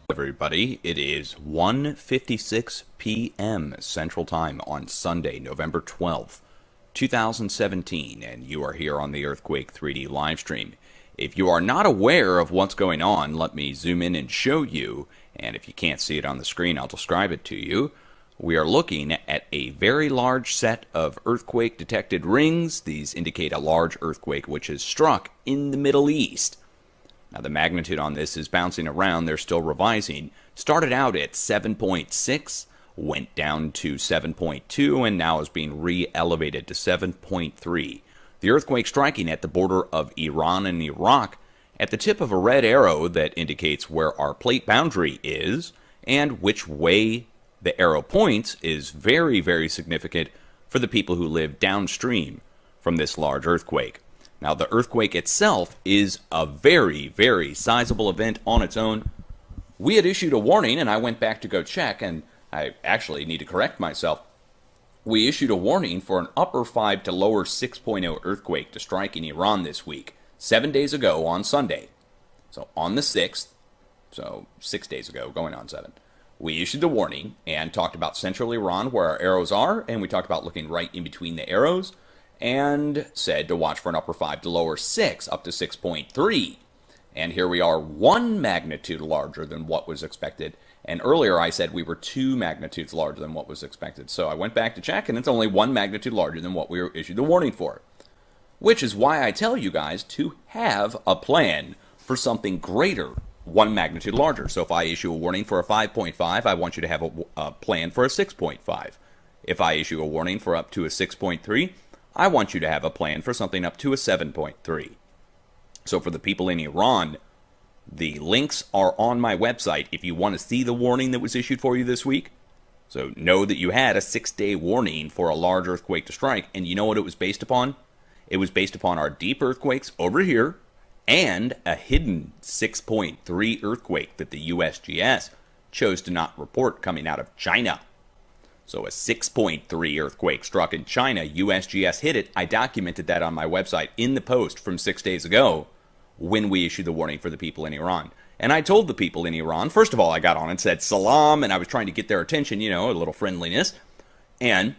Everybody, it is 1:56 p.m. Central Time on Sunday, November 12th, 2017, and you are here on the Earthquake 3D live stream. If you are not aware of what's going on, let me zoom in and show you, and if you can't see it on the screen, I'll describe it to you. We are looking at a very large set of earthquake-detected rings. These indicate a large earthquake which has struck in the Middle East. Now, the magnitude on this is bouncing around. They're still revising. Started out at 7.6, went down to 7.2, and now is being re-elevated to 7.3. The earthquake striking at the border of Iran and Iraq at the tip of a red arrow that indicates where our plate boundary is, and which way the arrow points is very, very significant for the people who live downstream from this large earthquake. Now, the earthquake itself is a very, very sizable event on its own. We had issued a warning, and I went back to go check, and I actually need to correct myself. We issued a warning for an upper 5 to lower 6.0 earthquake to strike in Iran this week, 7 days ago on Sunday. So on the 6th, so 6 days ago, going on 7, we issued the warning and talked about central Iran, where our arrows are, and we talked about looking right in between the arrows, and said to watch for an upper 5 to lower 6 up to 6.3. And here we are, 1 magnitude larger than what was expected. And earlier I said we were 2 magnitudes larger than what was expected. So I went back to check, and it's only 1 magnitude larger than what we were issued the warning for. Which is why I tell you guys to have a plan for something greater, 1 magnitude larger. So if I issue a warning for a 5.5, I want you to have a plan for a 6.5. If I issue a warning for up to a 6.3, I want you to have a plan for something up to a 7.3. So for the people in Iran, the links are on my website if you want to see the warning that was issued for you this week. So know that you had a 6-day warning for a large earthquake to strike, and you know what it was based upon? It was based upon our deep earthquakes over here and a hidden 6.3 earthquake that the USGS chose to not report coming out of China. So a 6.3 earthquake struck in China. USGS hit it. I documented that on my website in the post from 6 days ago when we issued the warning for the people in Iran. And I told the people in Iran, first of all, I got on and said salam, and I was trying to get their attention, you know, a little friendliness, and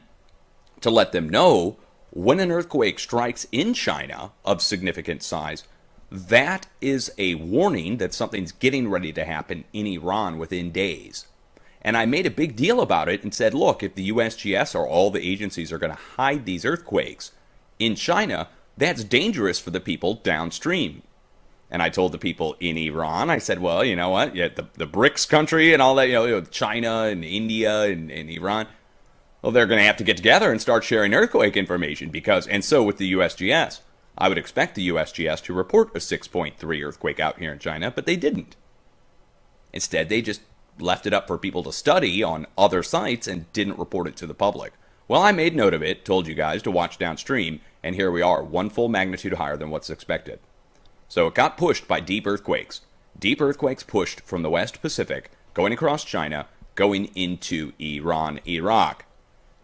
to let them know when an earthquake strikes in China of significant size, that is a warning that something's getting ready to happen in Iran within days. And I made a big deal about it and said, look, if the USGS or all the agencies are going to hide these earthquakes in China, that's dangerous for the people downstream. And I told the people in Iran, I said, well, you know what, yeah, the BRICS country and all that, you know, China and India and Iran, well, they're going to have to get together and start sharing earthquake information because, and so with the USGS, I would expect the USGS to report a 6.3 earthquake out here in China, but they didn't. Instead, they just left it up for people to study on other sites and didn't report it to the public. Well, I made note of it, told you guys to watch downstream, and here we are, 1 full magnitude higher than what's expected. So it got pushed by deep earthquakes. Deep earthquakes pushed from the West Pacific, going across China, going into Iran, Iraq.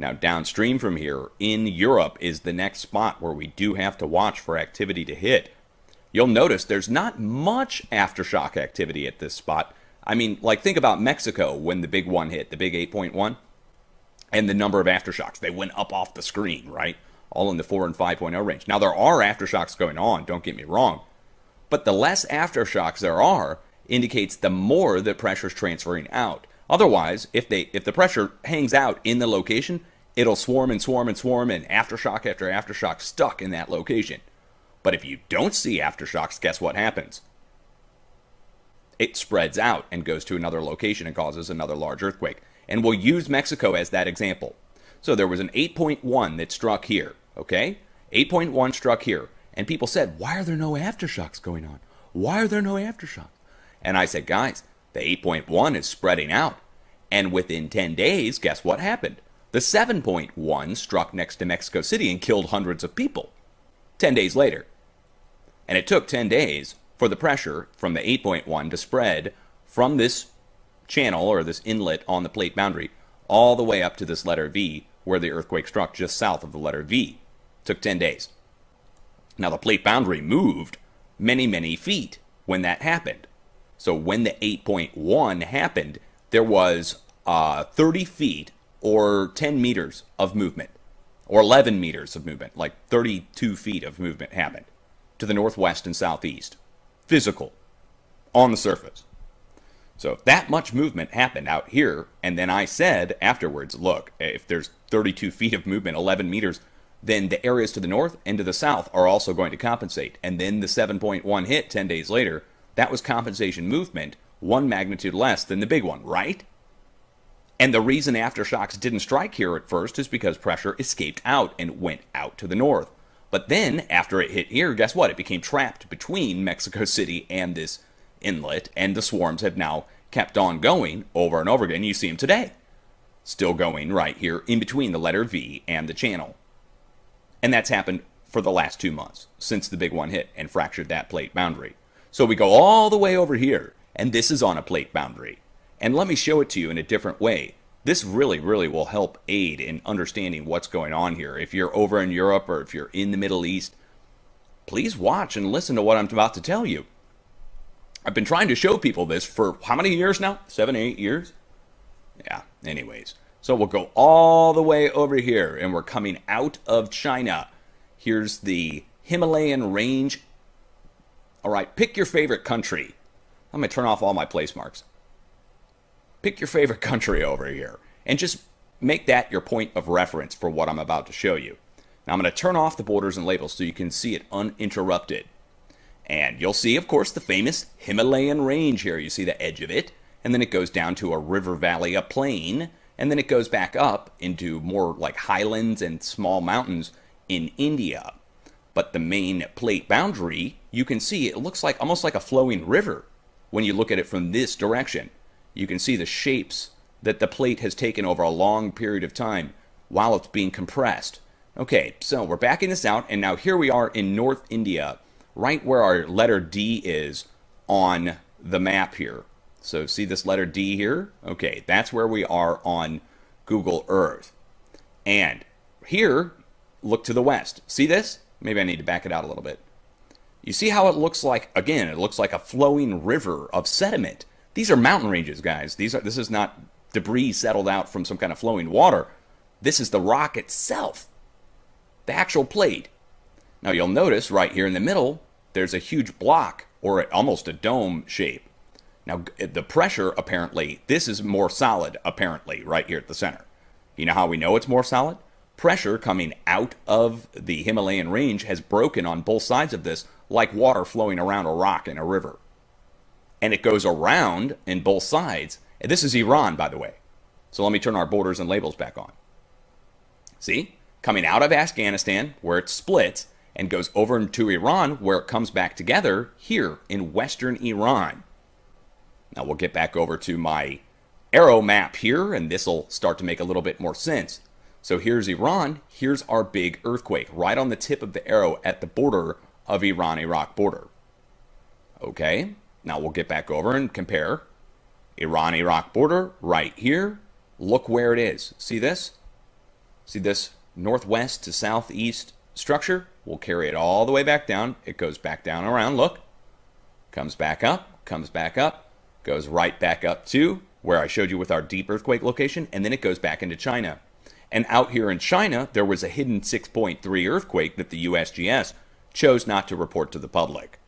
Now, downstream from here, in Europe, is the next spot where we do have to watch for activity to hit. You'll notice there's not much aftershock activity at this spot. I mean, like, think about Mexico when the big one hit, the big 8.1, and the number of aftershocks. They went up off the screen, right? All in the 4 and 5.0 range. Now, there are aftershocks going on, don't get me wrong. But the less aftershocks there are indicates the more the pressure's transferring out. Otherwise, if the pressure hangs out in the location, it'll swarm and swarm and swarm, and aftershock after aftershock stuck in that location. But if you don't see aftershocks, guess what happens? It spreads out and goes to another location and causes another large earthquake. And we'll use Mexico as that example. So there was an 8.1 that struck here, okay? 8.1 struck here. And people said, why are there no aftershocks going on? Why are there no aftershocks? And I said, guys, the 8.1 is spreading out. And within 10 days, guess what happened? The 7.1 struck next to Mexico City and killed hundreds of people. 10 days later. And it took 10 days for the pressure from the 8.1 to spread from this channel or this inlet on the plate boundary all the way up to this letter V where the earthquake struck just south of the letter V. Took 10 days. Now the plate boundary moved many, many feet when that happened. So when the 8.1 happened, there was 30 feet or 10 meters of movement, or 11 meters of movement, like 32 feet of movement happened to the northwest and southeast. Physical, on the surface. So that much movement happened out here, and then I said afterwards, look, if there's 32 feet of movement, 11 meters, then the areas to the north and to the south are also going to compensate. And then the 7.1 hit 10 days later. That was compensation movement, one magnitude less than the big one, right? And the reason aftershocks didn't strike here at first is because pressure escaped out and went out to the north. But then, after it hit here, guess what? It became trapped between Mexico City and this inlet, and the swarms have now kept on going over and over again. You see them today. Still going right here in between the letter V and the channel. And that's happened for the last 2 months, since the big one hit and fractured that plate boundary. So we go all the way over here, and this is on a plate boundary. And let me show it to you in a different way. This really, really will help aid in understanding what's going on here. If you're over in Europe or if you're in the Middle East, please watch and listen to what I'm about to tell you. I've been trying to show people this for how many years now? 7, 8 years? Yeah, anyways. So we'll go all the way over here, and we're coming out of China. Here's the Himalayan range. All right, pick your favorite country. I'm going to turn off all my place marks. Pick your favorite country over here, and just make that your point of reference for what I'm about to show you. Now I'm going to turn off the borders and labels so you can see it uninterrupted. And you'll see, of course, the famous Himalayan range here. You see the edge of it, and then it goes down to a river valley, a plain, and then it goes back up into more like highlands and small mountains in India. But the main plate boundary, you can see it looks like almost like a flowing river when you look at it from this direction. You can see the shapes that the plate has taken over a long period of time while it's being compressed. Okay, so we're backing this out, and now here we are in North India, right where our letter D is on the map here. So see this letter D here? Okay, that's where we are on Google Earth. And here, look to the west. See this? Maybe I need to back it out a little bit. You see how it looks like, again, it looks like a flowing river of sediment. These are mountain ranges, guys. This is not debris settled out from some kind of flowing water. This is the rock itself, the actual plate. Now you'll notice right here in the middle, there's a huge block, or almost a dome shape. Now the pressure, apparently, this is more solid, apparently, right here at the center. You know how we know it's more solid? Pressure coming out of the Himalayan range has broken on both sides of this, like water flowing around a rock in a river. And it goes around in both sides. And this is Iran, by the way. So let me turn our borders and labels back on. See? Coming out of Afghanistan, where it splits, and goes over into Iran, where it comes back together here in western Iran. Now we'll get back over to my arrow map here, and this will start to make a little bit more sense. So here's Iran. Here's our big earthquake, right on the tip of the arrow at the border of Iran-Iraq border. Okay? Now we'll get back over and compare. Iran-Iraq border right here. Look where it is. See this? See this northwest to southeast structure? We'll carry it all the way back down. It goes back down around. Look. Comes back up. Comes back up. Goes right back up to where I showed you with our deep earthquake location. And then it goes back into China. And out here in China, there was a hidden 6.3 earthquake that the USGS chose not to report to the public.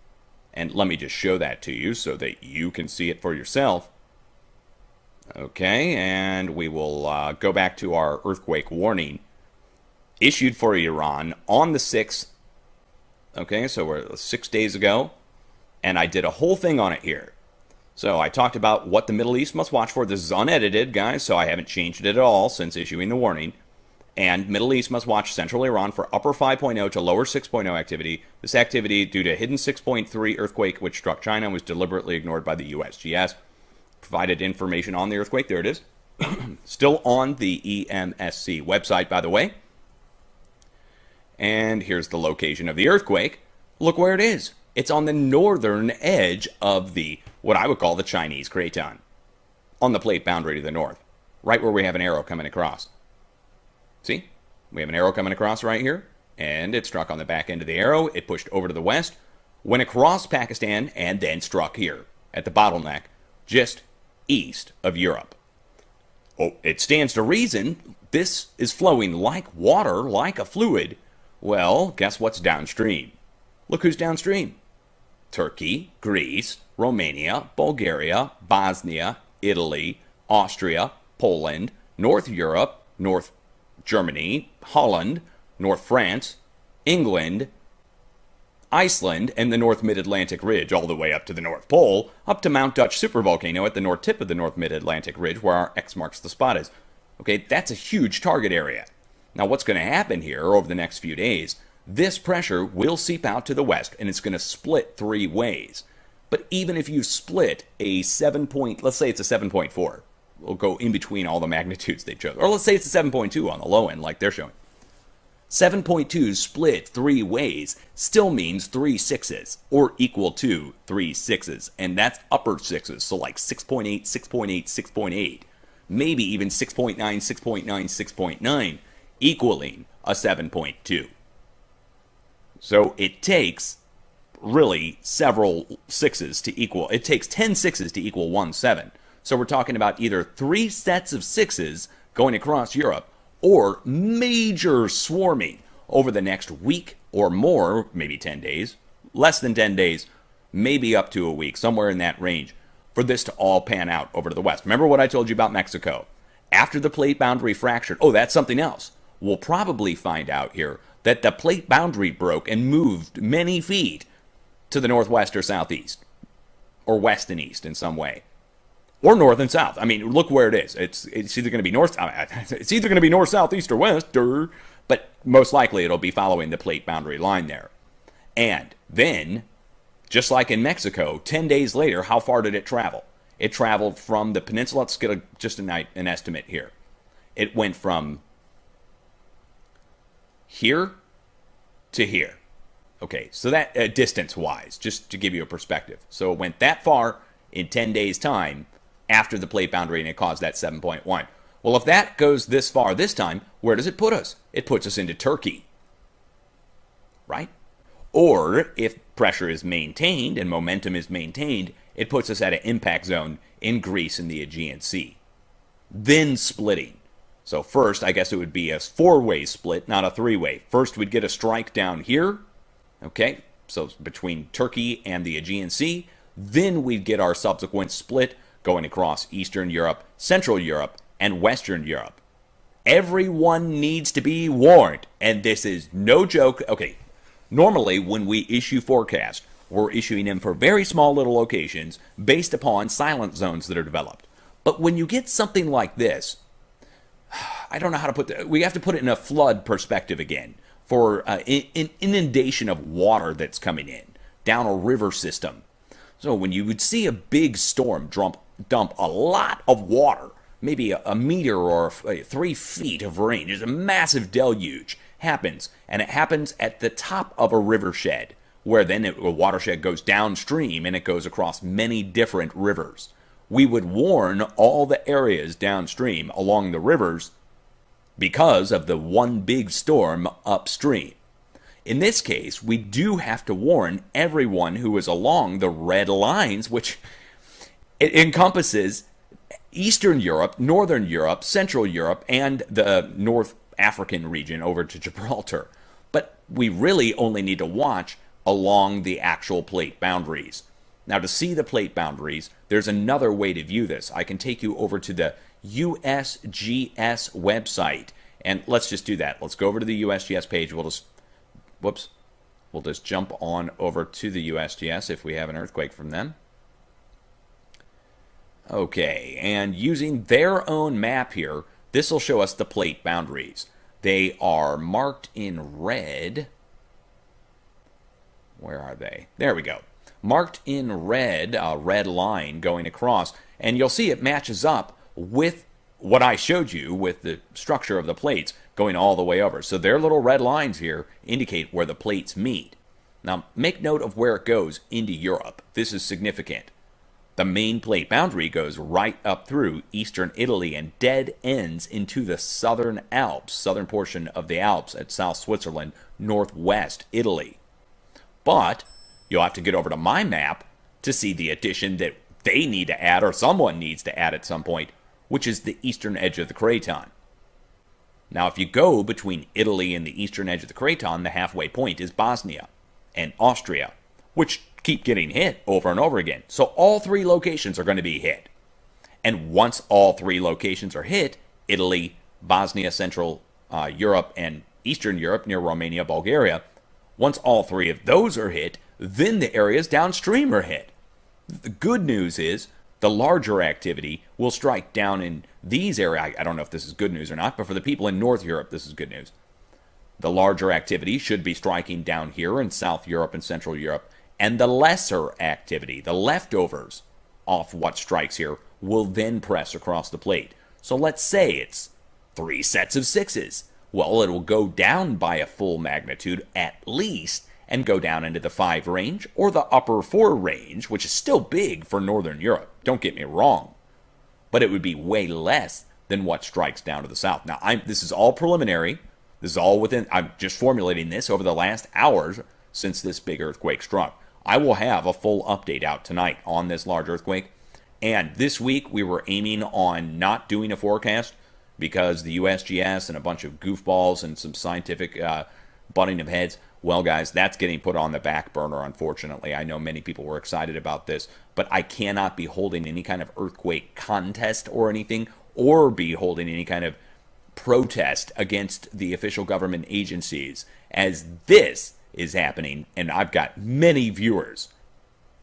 And let me just show that to you so that you can see it for yourself. Okay, and we will go back to our earthquake warning issued for Iran on the 6th. Okay, so we're 6 days ago, and I did a whole thing on it here. So I talked about what the Middle East must watch for. This is unedited, guys, so I haven't changed it at all since issuing the warning. And Middle East must watch central Iran for upper 5.0 to lower 6.0 activity. This activity, due to a hidden 6.3 earthquake which struck China, was deliberately ignored by the USGS. Provided information on the earthquake. There it is. Still on the EMSC website, by the way. And here's the location of the earthquake. Look where it is. It's on the northern edge of the, what I would call the Chinese craton. On the plate boundary to the north. Right where we have an arrow coming across. See? We have an arrow coming across right here. And it struck on the back end of the arrow. It pushed over to the west. Went across Pakistan and then struck here at the bottleneck, just east of Europe. Oh, it stands to reason this is flowing like water, like a fluid. Well, guess what's downstream? Look who's downstream. Turkey, Greece, Romania, Bulgaria, Bosnia, Italy, Austria, Poland, North Europe, North Germany, Holland, North France, England, Iceland, and the North Mid-Atlantic Ridge all the way up to the North Pole, up to Mount Dutch supervolcano at the north tip of the North Mid-Atlantic Ridge where our X marks the spot is. Okay, that's a huge target area. Now what's going to happen here over the next few days, this pressure will seep out to the west and it's going to split three ways. But even if you split a 7 point, let's say it's a 7.4, we'll go in between all the magnitudes they chose. Or let's say it's a 7.2 on the low end like they're showing. 7.2 split three ways still means 3 sixes, or equal to 3 sixes. And that's upper sixes, so like 6.8, 6.8, 6.8. Maybe even 6.9, 6.9, 6.9, equaling a 7.2. So it takes really several sixes to equal, it takes 10 sixes to equal 1 7. So we're talking about either 3 sets of sixes going across Europe, or major swarming over the next week or more, maybe 10 days, less than 10 days, maybe up to a week, somewhere in that range, for this to all pan out over to the west. Remember what I told you about Mexico? After the plate boundary fractured, oh, that's something else. We'll probably find out here that the plate boundary broke and moved many feet to the northwest or southeast, or west and east in some way. Or north and south. I mean, look where it is. It's either going to be north. It's either going to be north, south, east, or west. But most likely it'll be following the plate boundary line there. And then, just like in Mexico, 10 days later, how far did it travel? It traveled from the peninsula. Let's get just an estimate here. It went from here to here. Okay, so that distance-wise, just to give you a perspective. So it went that far in 10 days' time after the plate boundary, and it caused that 7.1. Well, if that goes this far this time, where does it put us? It puts us into Turkey, right? Or if pressure is maintained and momentum is maintained, it puts us at an impact zone in Greece and the Aegean Sea. Then splitting. So first, I guess it would be a 4-way split, not a 3-way. First, we'd get a strike down here, okay? So between Turkey and the Aegean Sea. Then we'd get our subsequent split going across Eastern Europe, Central Europe, and Western Europe. Everyone needs to be warned, and this is no joke. Okay, normally when we issue forecasts, we're issuing them for very small little locations based upon silent zones that are developed. But when you get something like this, I don't know how to put that. We have to put it in a flood perspective again for an inundation of water that's coming in down a river system. So when you would see a big storm dump a lot of water, maybe a meter or 3 feet of rain, just a massive deluge happens, and it happens at the top of a rivershed, where then a watershed goes downstream and it goes across many different rivers. We would warn all the areas downstream along the rivers because of the one big storm upstream. In this case, we do have to warn everyone who is along the red lines, which it encompasses Eastern Europe, Northern Europe, Central Europe, and the North African region over to Gibraltar. But we really only need to watch along the actual plate boundaries. Now, to see the plate boundaries, there's another way to view this. I can take you over to the USGS website, and let's just do that. Let's go over to the USGS page. We'll just jump on over to the USGS if we have an earthquake from them. Okay, and using their own map here, this will show us the plate boundaries. They are marked in red. Where are they? There we go. Marked in red, a red line going across, and you'll see it matches up with what I showed you with the structure of the plates going all the way over. So their little red lines here indicate where the plates meet. Now, make note of where it goes into Europe. This is significant. The main plate boundary goes right up through eastern Italy and dead ends into the southern Alps, southern portion of the Alps at South Switzerland, northwest Italy. But you'll have to get over to my map to see the addition that they need to add, or someone needs to add at some point, which is the eastern edge of the craton. Now, if you go between Italy and the eastern edge of the craton, the halfway point is Bosnia and Austria, which keep getting hit over and over again. So all three locations are going to be hit. And once all three locations are hit, Italy, Bosnia, Central Europe, and Eastern Europe near Romania, Bulgaria, once all three of those are hit, then the areas downstream are hit. The good news is the larger activity will strike down in these areas. I don't know if this is good news or not, but for the people in North Europe, this is good news. The larger activity should be striking down here in South Europe and Central Europe, and the lesser activity, the leftovers off what strikes here, will then press across the plate. So let's say it's 3 sets of 6s. Well, it will go down by a full magnitude at least and go down into the 5 range or the upper 4 range, which is still big for Northern Europe. Don't get me wrong. But it would be way less than what strikes down to the south. Now, this is all preliminary. This is all within, I'm just formulating this over the last hours since this big earthquake struck. I will have a full update out tonight on this large earthquake. And this week we were aiming on not doing a forecast because the USGS and a bunch of goofballs and some scientific butting of heads, well, guys, that's getting put on the back burner, unfortunately. I know many people were excited about this, but I cannot be holding any kind of earthquake contest or anything, or be holding any kind of protest against the official government agencies as this is happening. And I've got many viewers,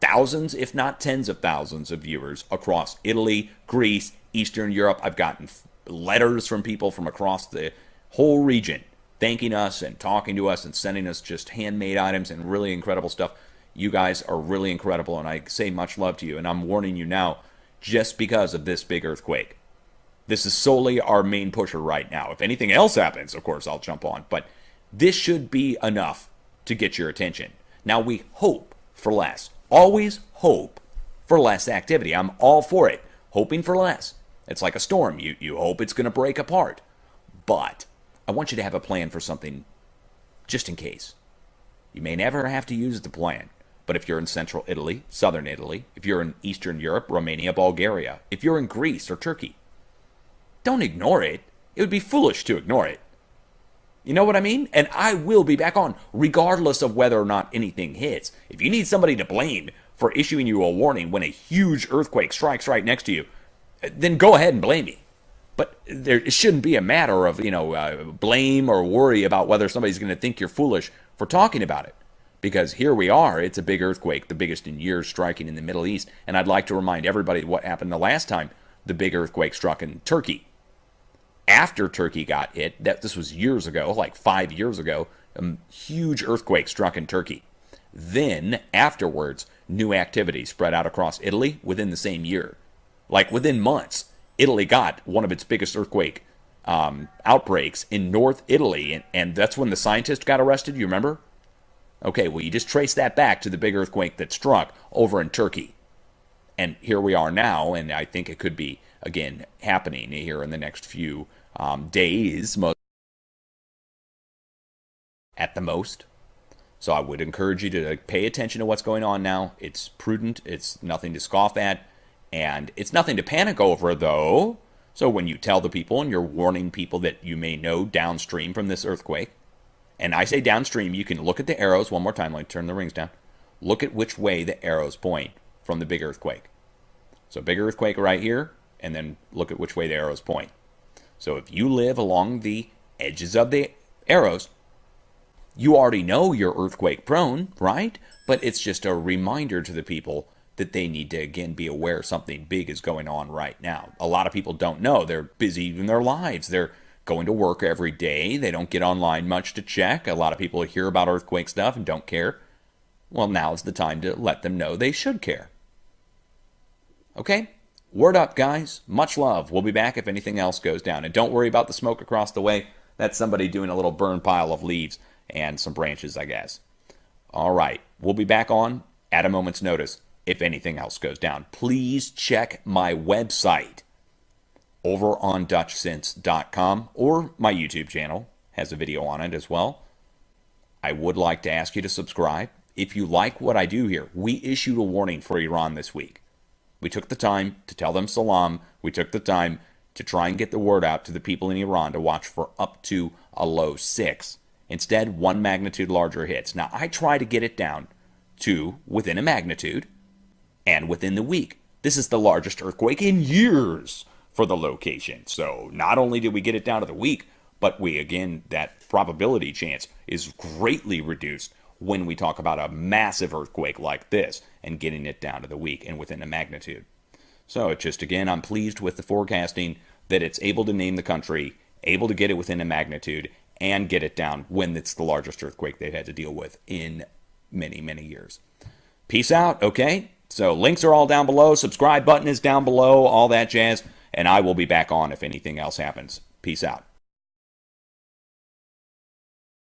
thousands, if not tens of thousands of viewers across Italy, Greece, Eastern Europe. I've gotten letters from people from across the whole region thanking us and talking to us and sending us just handmade items and really incredible stuff. You guys are really incredible, and I say much love to you. And I'm warning you now, just because of this big earthquake. This is solely our main pusher right now. If anything else happens, of course, I'll jump on. But this should be enough to get your attention. Now, we hope for less. Always hope for less activity. I'm all for it. Hoping for less. It's like a storm. You hope it's going to break apart. But I want you to have a plan for something just in case. You may never have to use the plan. But if you're in Central Italy, Southern Italy, if you're in Eastern Europe, Romania, Bulgaria, if you're in Greece or Turkey, don't ignore it. It would be foolish to ignore it. You know what I mean? And I will be back on, regardless of whether or not anything hits. If you need somebody to blame for issuing you a warning when a huge earthquake strikes right next to you, then go ahead and blame me. But it shouldn't be a matter of, blame or worry about whether somebody's going to think you're foolish for talking about it. Because here we are, it's a big earthquake, the biggest in years, striking in the Middle East. And I'd like to remind everybody what happened the last time the big earthquake struck in Turkey. After Turkey got hit, this was years ago, like 5 years ago, a huge earthquake struck in Turkey. Then, afterwards, new activity spread out across Italy within the same year. Like within months, Italy got one of its biggest earthquake outbreaks in North Italy, and that's when the scientist got arrested, you remember? Okay, well, you just trace that back to the big earthquake that struck over in Turkey. And here we are now, and I think it could be, again, happening here in the next few days, at the most. So I would encourage you to pay attention to what's going on now. It's prudent. It's nothing to scoff at. And it's nothing to panic over, though. So when you tell the people and you're warning people that you may know downstream from this earthquake, and I say downstream, you can look at the arrows one more time. Let me turn the rings down. Look at which way the arrows point from the big earthquake. So big earthquake right here, and then look at which way the arrows point. So if you live along the edges of the arrows, you already know you're earthquake prone, right? But it's just a reminder to the people that they need to, again, be aware something big is going on right now. A lot of people don't know. They're busy in their lives. They're going to work every day. They don't get online much to check. A lot of people hear about earthquake stuff and don't care. Well, now's the time to let them know they should care. Okay? Word up, guys. Much love. We'll be back if anything else goes down. And don't worry about the smoke across the way. That's somebody doing a little burn pile of leaves and some branches, I guess. All right. We'll be back on at a moment's notice if anything else goes down. Please check my website over on DutchSense.com, or my YouTube channel has a video on it as well. I would like to ask you to subscribe. If you like what I do here, we issued a warning for Iran this week. We took the time to tell them salam. We took the time to try and get the word out to the people in Iran to watch for up to a low 6. Instead, 1 magnitude larger hits. Now, I try to get it down to within a magnitude and within the week. This is the largest earthquake in years for the location. So not only did we get it down to the week, but that probability chance is greatly reduced when we talk about a massive earthquake like this and getting it down to the week and within a magnitude. So it's just, again, I'm pleased with the forecasting that it's able to name the country, able to get it within a magnitude, and get it down when it's the largest earthquake they've had to deal with in many, many years. Peace out, okay? So links are all down below. Subscribe button is down below, all that jazz. And I will be back on if anything else happens. Peace out.